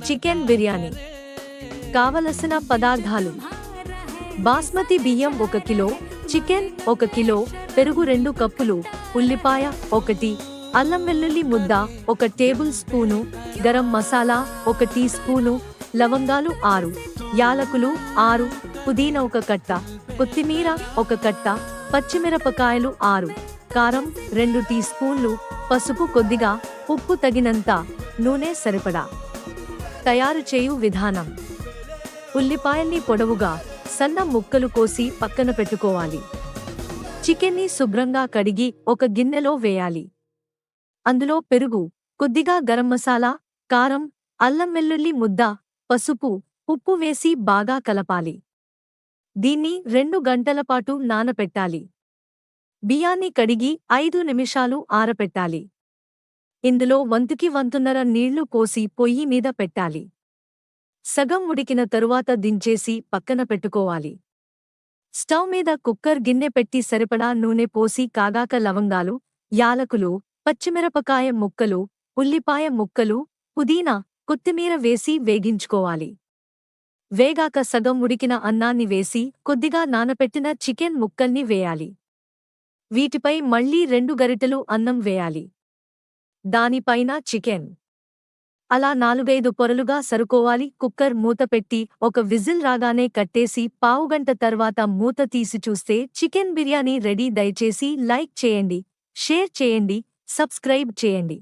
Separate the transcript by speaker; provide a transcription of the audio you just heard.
Speaker 1: Chicken biryani కావలసిన పదార్థాలు: బాస్మతి బియ్యం 1 కిలో, చికెన్ 1 కిలో, పెరుగు 2 కప్పులు, ఉల్లిపాయ 1, అల్లం వెల్లుల్లి ముద్ద 1 tablespoon, garam masala 1 teaspoon, లవంగాలు 6, యాలకులు 6, పుదీనా 1 కట్ట, కొత్తిమీర 1 కట్ట, పచ్చిమిరపకాయలు 6, కారం 2 టీ స్పూన్లు, పసుపు కొద్దిగా, ఉప్పు తగినంత, నూనె సరిపడా. తయారు చేయు విధానం: ఉల్లిపాయల్ని పొడవుగా సన్న ముక్కలు కోసి పక్కన పెట్టుకోవాలి. చికెన్ని శుభ్రంగా కడిగి ఒక గిన్నెలో వేయాలి. అందులో పెరుగు, కొద్దిగా గరం మసాలా, కారం, అల్లం వెల్లుల్లి ముద్ద, పసుపు, ఉప్పు వేసి బాగా కలపాలి. దీన్ని 2 గంటల పాటు నానపెట్టాలి. బియ్యాన్ని కడిగి 5 నిమిషాలు ఆరపెట్టాలి. ఇందులో వంతుకి వంతున్నర నీళ్లు పోసి పొయ్యి మీద పెట్టాలి. సగం ఉడికిన తరువాత దించేసి పక్కన పెట్టుకోవాలి. స్టవ్ మీద కుక్కర్ గిన్నె పెట్టి సరిపడా నూనె పోసి కాగాక లవంగాలు, యాలకులు, పచ్చిమిరపకాయ ముక్కలు, ఉల్లిపాయ ముక్కలు, పుదీనా, కొత్తిమీర వేసి వేగించుకోవాలి. వేగాక సగం ఉడికిన అన్నాన్ని వేసి కొద్దిగా నానపెట్టిన చికెన్ ముక్కల్ని వేయాలి. వీటిపై మళ్లీ 2 గరిటెలు అన్నం వేయాలి. దానిపైన చికెన్. అలా 4-5 పొరలుగా సరుకోవాలి. కుక్కర్ మూత పెట్టి 1 విజిల్ రాగానే కట్టేసి పావుగంట తర్వాత మూత తీసి చూస్తే చికెన్ బిర్యానీ రెడీ. దయచేసి లైక్ చేయండి, షేర్ చేయండి, సబ్స్క్రైబ్ చేయండి.